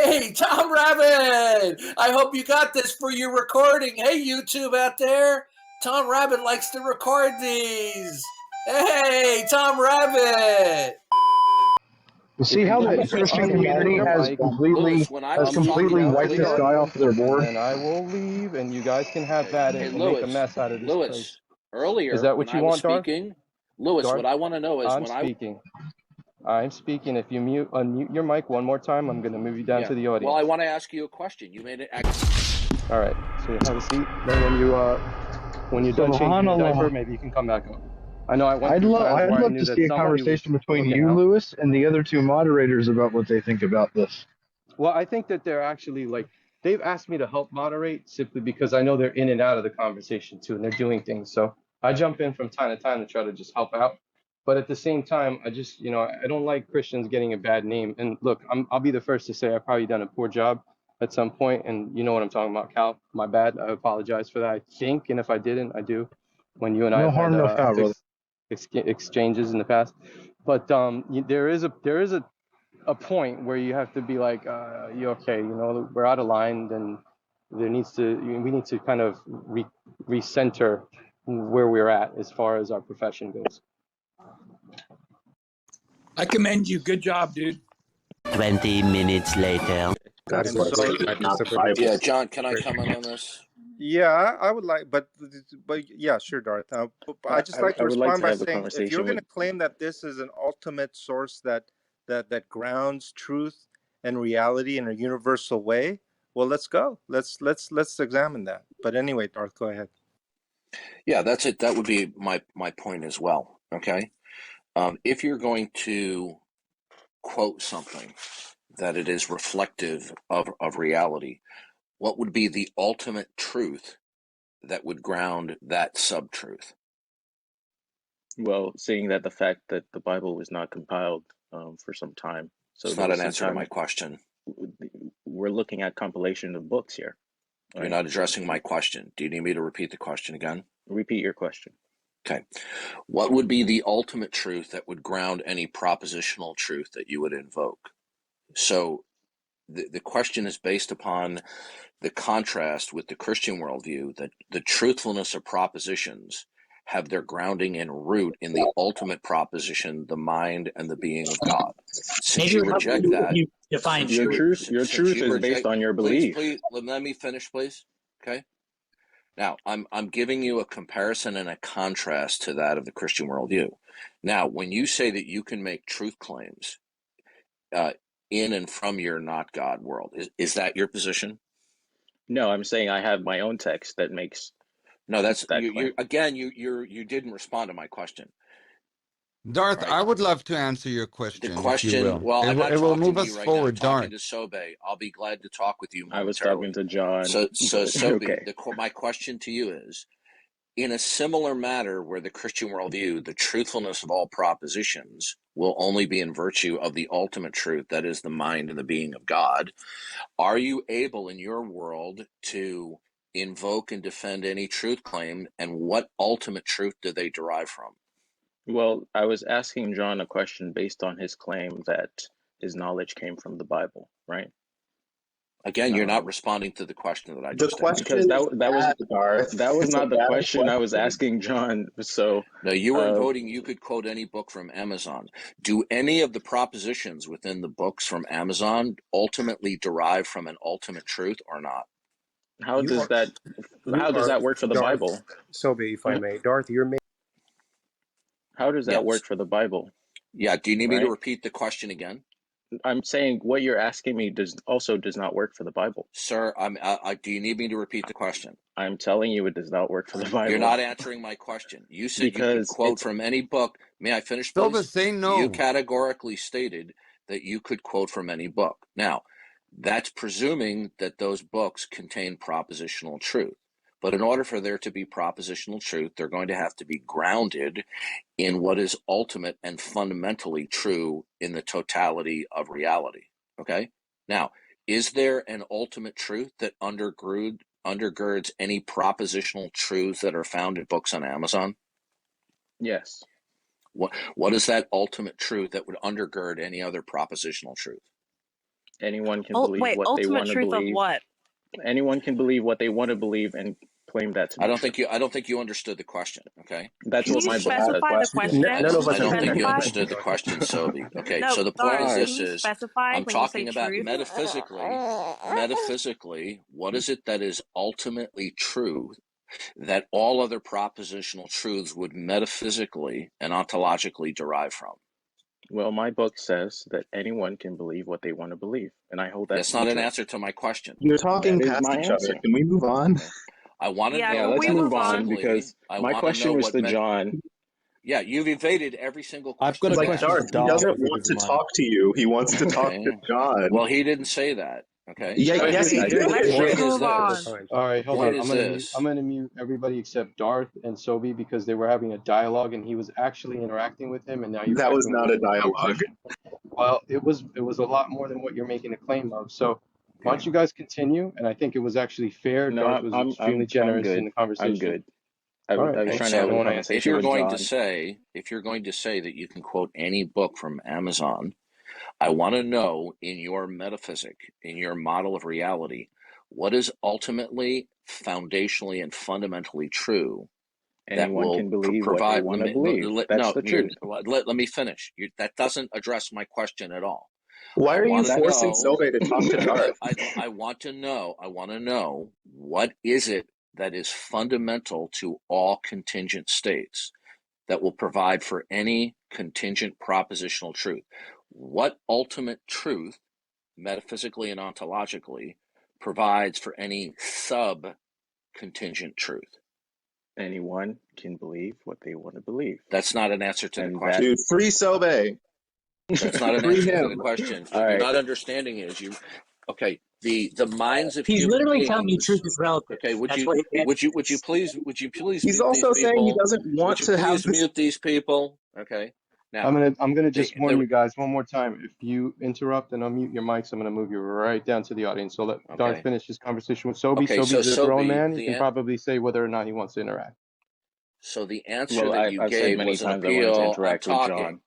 Hey, Tom Rabbit! I hope you got this for your recording. Hey, YouTube out there. Tom Rabbit likes to record these. Hey, Tom Rabbit! See how the Christian community has completely wiped this guy off their board? And I will leave, and you guys can have at it and make a mess out of this place. Earlier, is that what you want, Darth? Lewis, Darth? what I want to know is I'm speaking. If you unmute your mic one more time, I'm going to move you down to the audience. Well, I want to ask you a question. You made it. All right. So you have a seat. Then when you're done changing your diaper, maybe you can come back up. I know I'd love to see a conversation between you, Lewis, and the other two moderators about what they think about this. Well, I think that they're actually they've asked me to help moderate simply because I know they're in and out of the conversation too, and they're doing things. So I jump in from time to time to try to just help out. But at the same time, I just, I don't like Christians getting a bad name. And look, I'll be the first to say I've probably done a poor job at some point, and you know what I'm talking about, Cal. My bad. I apologize for that. I think, and if I didn't, I do. When you and I had exchanges in the past, but there is a point where you have to be like, you okay? We're out of line. Then we need to kind of recenter where we're at as far as our profession goes. I commend you. Good job, dude. 20 minutes later. Yeah, John, can I comment on this? Yeah, I would like, but yeah, sure, Darth. I just like to respond by saying, if you're going to claim that this is an ultimate source that grounds truth and reality in a universal way, well, let's go. Let's examine that. But anyway, Darth, go ahead. Yeah, that's it. That would be my point as well. Okay, if you're going to quote something that it is reflective of reality, what would be the ultimate truth that would ground that sub-truth? Well, seeing that the fact that the Bible was not compiled for some time. So it's not an answer to my question. We're looking at compilation of books here. Right? You're not addressing my question. Do you need me to repeat the question again? Repeat your question. Okay. What would be the ultimate truth that would ground any propositional truth that you would invoke? So the question is based upon the contrast with the Christian worldview that the truthfulness of propositions have their grounding and root in the ultimate proposition, the mind and the being of God. Since you reject that, your truth is based on your belief. Please, let me finish, please. Okay. Now, I'm giving you a comparison and a contrast to that of the Christian worldview. Now, when you say that you can make truth claims in and from your not God world, is that your position? No, I'm saying I have my own text that makes. No, that's you didn't respond to my question. Darth, right. I would love to answer your question. The question, if you will. Well, it will move us forward, Darth. I'm talking to Sobe. I'll be glad to talk with you momentarily. I was talking to John. So Sobe, okay. My question to you is, in a similar matter where the Christian worldview, the truthfulness of all propositions will only be in virtue of the ultimate truth, that is the mind and the being of God, are you able in your world to invoke and defend any truth claim, and what ultimate truth do they derive from? Well, I was asking John a question based on his claim that his knowledge came from the Bible, right? Again, you're not responding to the question that I just asked. Because that was not the question I was asking John. So no, you were voting. You could quote any book from Amazon. Do any of the propositions within the books from Amazon ultimately derive from an ultimate truth or not? How does that work for the Darth, Bible? Sobe, if I may, Darth, you're making. How does that work for the Bible? Yeah. Do you need me to repeat the question again? I'm saying what you're asking me does not work for the Bible. Sir, do you need me to repeat the question? I'm telling you it does not work for the Bible. You're not answering my question. You said you could quote from any book. May I finish, please? Sobe, say no. You categorically stated that you could quote from any book. Now, that's presuming that those books contain propositional truth. But in order for there to be propositional truth, they're going to have to be grounded in what is ultimate and fundamentally true in the totality of reality. Okay? Now, is there an ultimate truth that undergirds any propositional truths that are found in books on Amazon? Yes. What is that ultimate truth that would undergird any other propositional truth? Anyone can believe what they want to believe. Ultimate truth of what? Anyone can believe what they want to believe and claim that to be true. I don't think you understood the question. Okay. That's what my book says. Specify the question? None of us I don't think you Specify? understood the question, Sobi. Okay. No, So the point is Darth, can this you is specify I'm when you say talking about truth? metaphysically, what is it that is ultimately true that all other propositional truths would metaphysically and ontologically derive from? Well, my book says that anyone can believe what they want to believe, and I hold that That's to be not an true. answer to my question. You're talking That is past my each answer. other. Can we move on? Okay. I want to Yeah, know let's move on metaphysically. because I my want to question know was what to John. Yeah, you've evaded every single question. I've got a question Darth, he doesn't want to talk to you. He wants to talk to John. Well, he didn't say that. Okay. Yeah, yes, he did. Let's Point just is move on. this. All right, hold Point on. is I'm gonna mute everybody except Darth and Sobi because they were having a dialogue and he was actually interacting with him, and now you're That was acting not away a from the dialogue. conversation. Well, it was a lot more than what you're making a claim of. So why don't you guys continue? And I think it was actually fair. No, Darth was extremely generous good. in the conversation. I'm good. I All right, was trying so to have a want to conversation if you're with going John. to say that you can quote any book from Amazon, I want to know in your metaphysic, in your model of reality, what is ultimately, foundationally, and fundamentally true that Anyone will can believe what they provide. want to believe. That's the truth. Let me finish. That doesn't address my question at all. Why are you wanna forcing know- Sobe to talk to Darth? I want to know what is it that is fundamental to all contingent states that will provide for any contingent propositional truth. What ultimate truth, metaphysically and ontologically, provides for any sub-contingent truth? Anyone can believe what they want to believe. That's not an answer to the question. Dude, free Sobe. That's not an answer to the question. All You're right. not understanding is you. Okay, the minds of He's human literally beings. telling you truth is relative. Okay, would That's you what please He's mute also these saying he people? doesn't want Would you to have please this. mute these people? Okay. Now I'm gonna just warn you guys one more time. If you interrupt and unmute your mics, I'm gonna move you right down to the audience. So let Darth finish his conversation with Sobi. Okay, Sobi's so a grown Sobi, man. He can probably say whether or not he wants to interact. So the answer that you I've said gave many was an times I wanted to appeal. I'm interact with talking. John.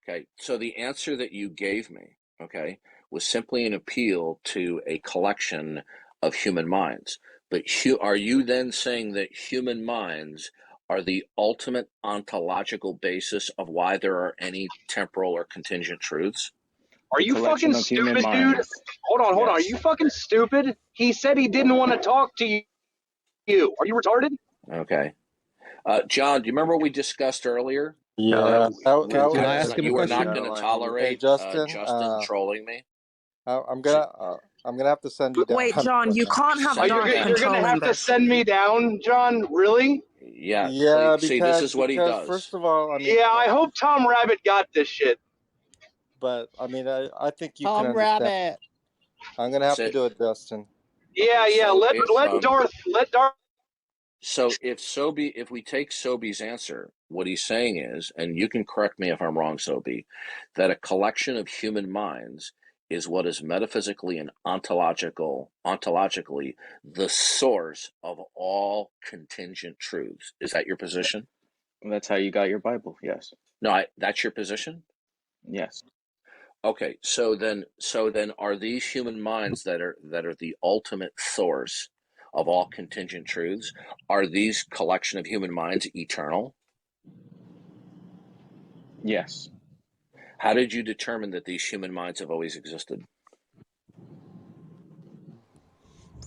Okay, so the answer that you gave me, okay, was simply an appeal to a collection of human minds. But are you then saying that human minds are the ultimate ontological basis of why there are any temporal or contingent truths? Are you fucking stupid, dude? Hold on. Are you fucking stupid? He said he didn't want to talk to you. Are you retarded? Okay. John, do you remember what we discussed earlier? Yeah. Can I ask him a question? You were not going to tolerate Justin trolling me? I'm gonna have to send you down. Wait, John, you can't have Darth You're gonna have to send me down, John. Really? Yeah. Yeah, see, this is what he does. First of all, I mean, yeah, I hope Tom Rabbit got this shit. But I mean, I think you Tom can understand. Rabbit. I'm gonna have to do it, Justin. Yeah, let Darth. So if we take Sobi's answer, what he's saying is, and you can correct me if I'm wrong, Sobi, that a collection of human minds is what is metaphysically and ontologically the source of all contingent truths. Is that your position? That's how you got your Bible. Yes. No, that's your position? Yes. Okay, so then are these human minds that are the ultimate source of all contingent truths, are these collection of human minds eternal? Yes. How did you determine that these human minds have always existed?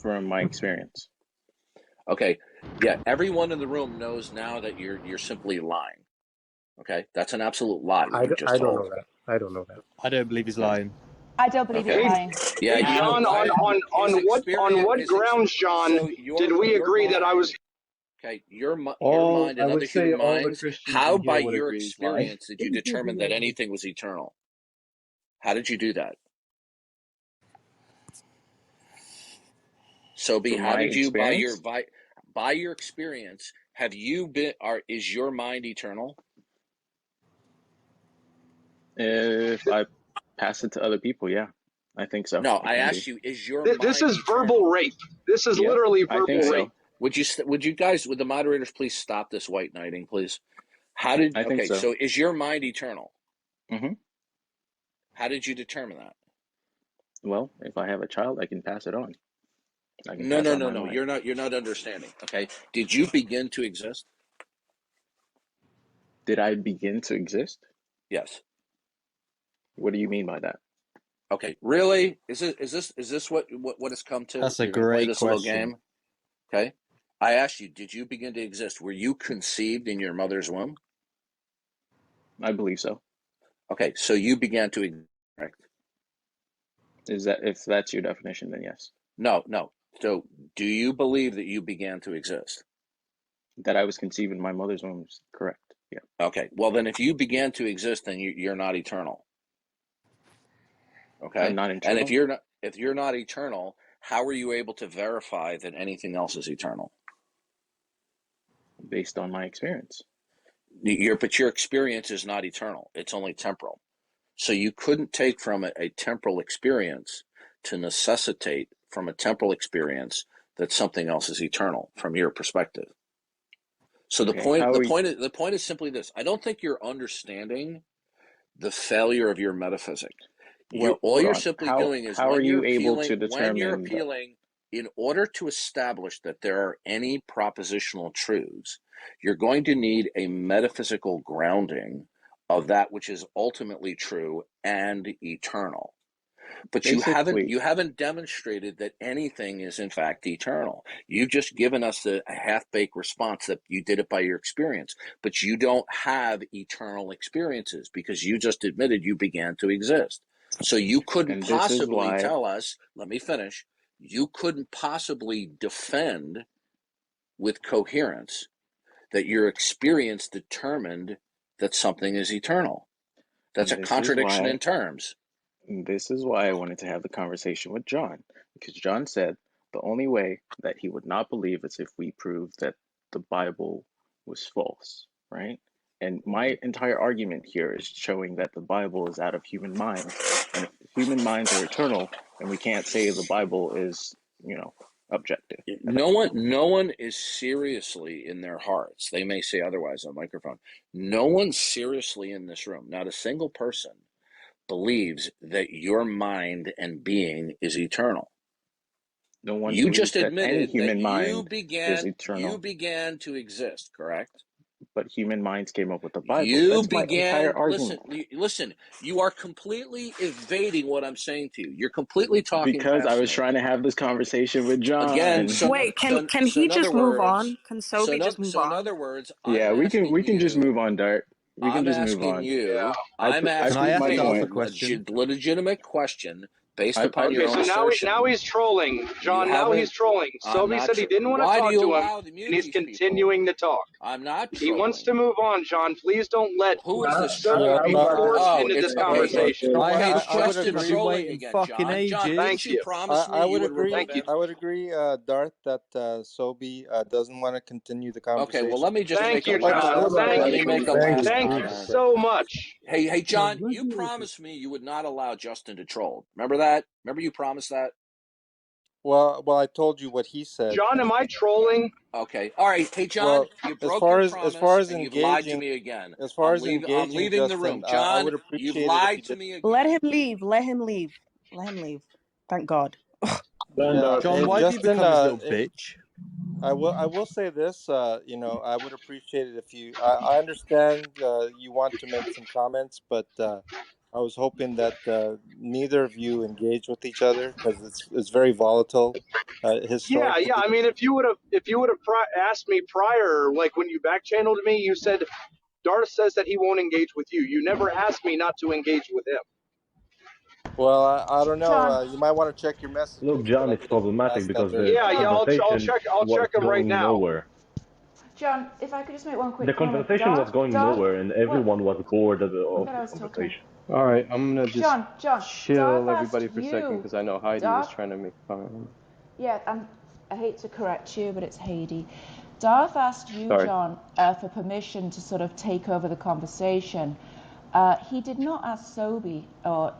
From my experience. Okay, yeah, everyone in the room knows now that you're simply lying. Okay, that's an absolute lie. I don't know that. I don't know that. I don't believe he's lying. I don't believe he's lying. Yeah, John, on what grounds, John, did we agree that I was? Okay, your mind and other human minds. How, by your agree experience, did you determine that anything was eternal? How did you do that? Sobi, how did you, by your experience, have you been? Is your mind eternal? If I pass it to other people, yeah, I think so. No, I asked you, is your mind This is eternal? verbal rape. This is literally verbal rape. Would the moderators please stop this white knighting, please? I think so. So is your mind eternal? Mm-hmm. How did you determine that? Well, if I have a child, I can pass it on. I can No, pass no, on no, my no. mind. You're not understanding. Okay. Did you begin to exist? Did I begin to exist? Yes. What do you mean by that? Okay. Really? Is this what it's come to? That's a You're going to play great this little question. game? Okay. I asked you, did you begin to exist? Were you conceived in your mother's womb? I believe so. Okay. So you began to exist, correct? If that's your definition, then yes. No. So do you believe that you began to exist? That I was conceived in my mother's womb is correct. Yeah. Okay. Well, then if you began to exist, then you're not eternal. Okay. I'm not And eternal. if you're not eternal, how are you able to verify that anything else is eternal? Based on my experience. But your experience is not eternal. It's only temporal. So you couldn't take from a temporal experience to necessitate from a temporal experience that something else is eternal from your perspective. So the point is simply this. I don't think you're understanding the failure of your metaphysic. All you're simply doing is when you're appealing, in order to establish that there are any propositional truths, you're going to need a metaphysical grounding of that which is ultimately true and eternal. But you haven't demonstrated that anything is in fact eternal. You've just given us a half-baked response that you did it by your experience, but you don't have eternal experiences because you just admitted you began to exist. So you couldn't possibly tell us, let me finish, you couldn't possibly defend with coherence that your experience determined that something is eternal. That's a contradiction in terms. This is why I wanted to have the conversation with John, because John said the only way that he would not believe is if we proved that the Bible was false, right? And my entire argument here is showing that the Bible is out of human minds, and if human minds are eternal, and we can't say the Bible is, objective. No one is seriously in their hearts. They may say otherwise on microphone. No one seriously in this room, not a single person, believes that your mind and being is eternal. No one you believes just that admitted any that human you mind is began eternal. you began to exist, correct? But human minds came up with the Bible. That's my entire argument. Listen, you are completely evading what I'm saying to you. You're completely talking Because I past was me. trying to have this conversation with John. Again, Wait, can he just move on? Can Sobe just move on? in other words, yeah, we can just move on, Dart. We can just move on. You. I proved my point. Legitimate question based upon your Okay, own so assertion. now he's trolling. John, now he's trolling. Sobe said he didn't want to talk to him, and he's continuing to talk. I'm not trolling. He wants to move on, John. Please don't let Sobe be forced into this conversation. I have a question question. I've been waiting fucking ages. John, Thank you. I would agree, Darth, that Sobe doesn't want to continue the conversation. Okay, well, let me just Thank you, John. Thanks so much. Hey, John, you promised me you would not allow Justin to troll. Remember that? Remember you promised that? Well, I told you what he said. John, am I trolling? Okay. All right. Hey, John, you broke your promise, as far as and engaging, you've lied to me again. As far as engaging, I'm leaving Justin, the room. I John, would appreciate you've lied to me again. Let him leave. Let him leave. Let him leave. Thank God. John, why have you become this little bitch? I will say this, I would appreciate it if you, I understand you want to make some comments, but I was hoping that neither of you engage with each other because it's very volatile. Historically. Yeah. I mean, if you would have asked me prior, like when you back channeled me, you said Darth says that he won't engage with you. You never asked me not to engage with him. Well, I don't know. You might want to check your messages. Look, John, it's problematic because the I'll check him right now. Nowhere. John, if I could just make one quick comment. The conversation was going nowhere, and everyone was bored of the conversation. All right, I'm gonna just John, chill everybody for a second because I know Heidi was trying to make a comment. Yeah, I hate to correct you, but it's Heidi. Darth asked you, John, for permission to sort of take over the conversation. He did not ask Sobe or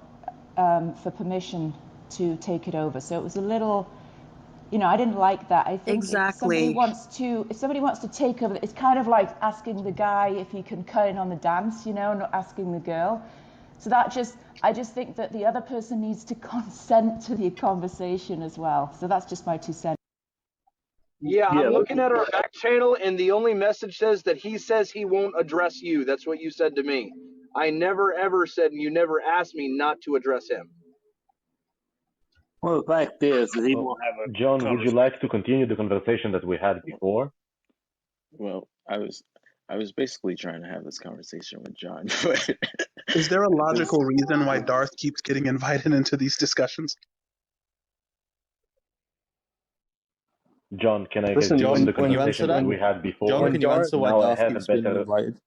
for permission to take it over, so it was a little, I didn't like that. I think if somebody wants to take over, it's kind of like asking the guy if he can cut in on the dance, not asking the girl. So I just think that the other person needs to consent to the conversation as well. So that's just my 2 cents. Yeah, I'm looking at our back channel, and the only message says that he says he won't address you. That's what you said to me. I never ever said, and you never asked me not to address him. Well, the fact is that he won't have a John, would you like to continue the conversation that we had before? Well, I was basically trying to have this conversation with John. Is there a logical reason why Darth keeps getting invited into these discussions? John, can I Listen, resume the when you answer conversation that we had before? John, can you answer why Now I Darth have a keeps being better. invited?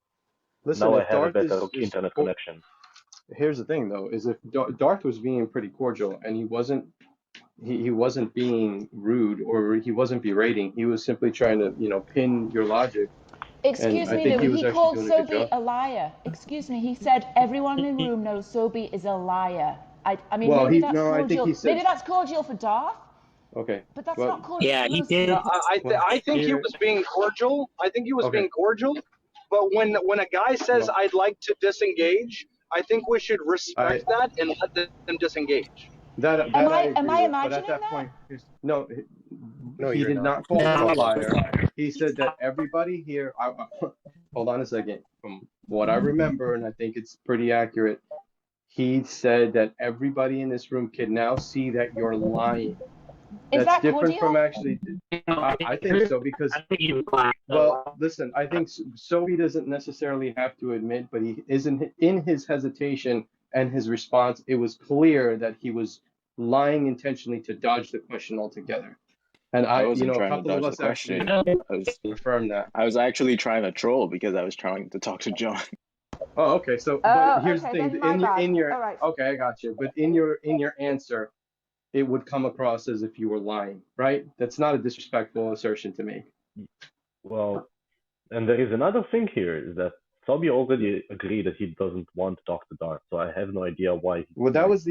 Listen, Now I if have a Darth better is internet connection. Here's the thing, though, is if Darth was being pretty cordial and he wasn't being rude or he wasn't berating, he was simply trying to, pin your logic. Excuse me, he called Sobi a liar. Excuse me, he said everyone in the room knows Sobi is a liar. I mean, well, maybe that's cordial. Maybe that's cordial for Darth. Okay. But that's not cordial. Yeah, he did. No, I think he was being cordial. I think he was being cordial. But when a guy says, I'd like to disengage, I think we should respect that and let them disengage. Am I imagining but at that point, no, he did not call him a liar. He said that everybody here, hold on a second, from what I remember, and I think it's pretty accurate, he said that everybody in this room can now see that you're lying. That's different from actually. I think so because. Well, listen. I think Sobi doesn't necessarily have to admit, but he isn't in his hesitation and his response. It was clear that he was lying intentionally to dodge the question altogether. And I wasn't a trying couple to of dodge us the question. actually confirmed that. I was actually trying to troll because I was trying to talk to John. Oh, okay. So, but here's the thing. In your okay, I got you. But in your answer, it would come across as if you were lying, right? That's not a disrespectful assertion to make. Well, and there is another thing here, is that Sobi already agreed that he doesn't want to talk to Darth, so I have no idea why. Well, that was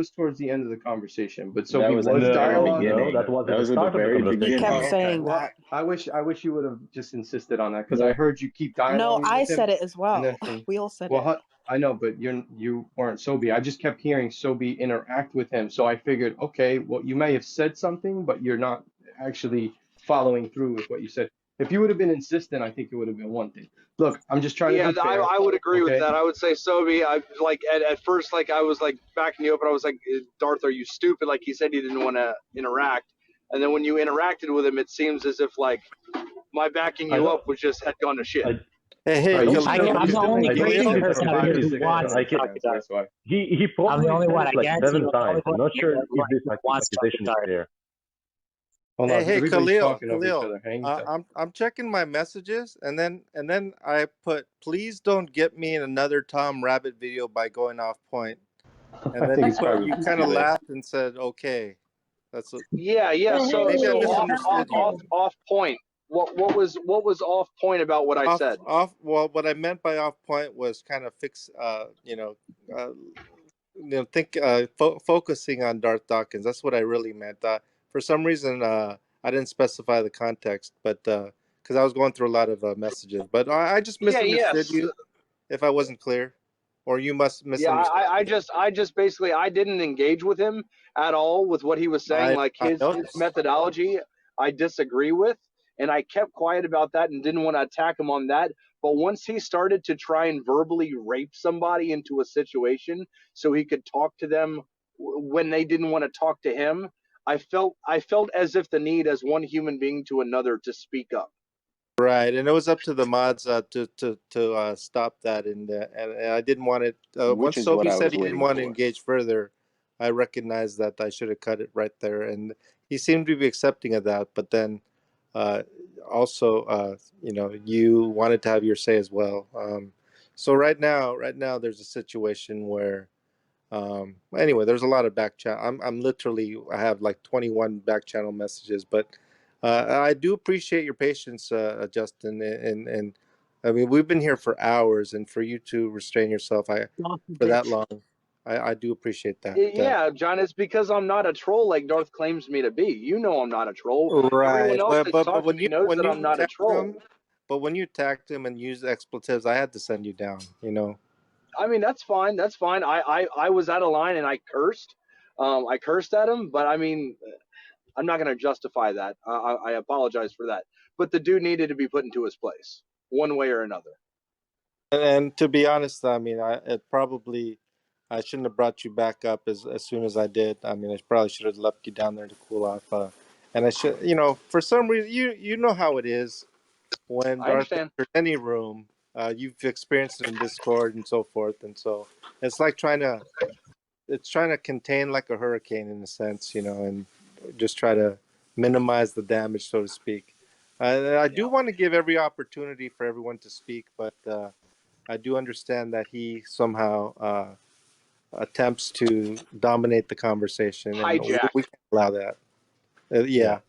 towards the end of the conversation, but Sobi was dialogue. No, that was at the very beginning. He kept saying that. I wish you would have just insisted on that because I heard you keep dialoguing. No, I said it as well. We all said it. Well, I know, but you weren't Sobi. I just kept hearing Sobi interact with him, so I figured, okay, well, you may have said something, but you're not actually following through with what you said. If you would have been insistent, I think it would have been one thing. Look, I'm just trying to be fair. I would agree with that. I would say Sobi, at first, I was backing you up, and I was like, Darth, are you stupid? Like he said he didn't want to interact. And then when you interacted with him, it seems as if my backing you up had gone to shit. Hey, I'm the only crazy person out here who wants to talk to Darth. He probably I'm the only one. I guarantee 7 times. I'm not sure if this accusation is fair. Hey, Khalil, I'm checking my messages, and then I put, please don't get me in another Tom Rabbit video by going off point. And then you kind of laughed and said, okay. That's what, yeah. So maybe I misunderstood you. Off point. What was off point about what I said? Well, what I meant by off point was kind of focusing on Darth Dawkins. That's what I really meant. For some reason, I didn't specify the context, but because I was going through a lot of messages. But I just misunderstood you if I wasn't clear, or you must misunderstand. Yeah, I just basically I didn't engage with him at all with what he was saying. His methodology, I disagree with, and I kept quiet about that and didn't want to attack him on that. But once he started to try and verbally rape somebody into a situation so he could talk to them when they didn't want to talk to him, I felt as if the need as one human being to another to speak up. Right, and it was up to the mods to stop that, and I didn't want it. Once Sobi said he didn't want to engage further, I recognized that I should have cut it right there, and he seemed to be accepting of that. But then, also, you wanted to have your say as well. So right now, there's a situation where. Anyway, there's a lot of back channel. I have 21 back channel messages, but I do appreciate your patience, Justin. And I mean, we've been here for hours, and for you to restrain yourself for that long, I do appreciate that. Yeah, John, it's because I'm not a troll like Darth claims me to be. You know I'm not a troll. Right, but when you knows that I'm not a troll. But when you attacked him and used expletives, I had to send you down. I mean, that's fine. That's fine. I was out of line and I cursed. I cursed at him, but I mean, I'm not going to justify that. I apologize for that. But the dude needed to be put into his place, one way or another. And to be honest, I mean, I shouldn't have brought you back up as soon as I did. I mean, I probably should have left you down there to cool off. And I should, for some reason, you know how it is when Darth enters any room. You've experienced it in Discord and so forth, and so it's like trying to contain like a hurricane in a sense, and just try to minimize the damage, so to speak. I do want to give every opportunity for everyone to speak, but I do understand that he somehow attempts to dominate the conversation, and we can't allow that.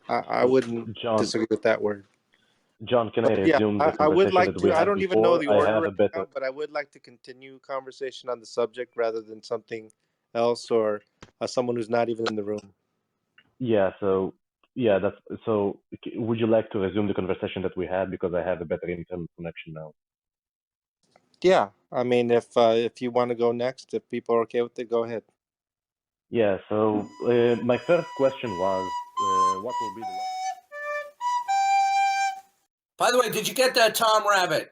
I wouldn't disagree with that word. John, can I resume the conversation I would like that we to. had I don't before? even know the order I have a better... now, but I would like to continue conversation on the subject rather than something else or someone who's not even in the room. Yeah. So would you like to resume the conversation that we had, because I have a better internet connection now? Yeah, I mean, if you want to go next, if people are okay with it, go ahead. Yeah. So my first question was, what will be the... By the way, did you get that, Tom Rabbit?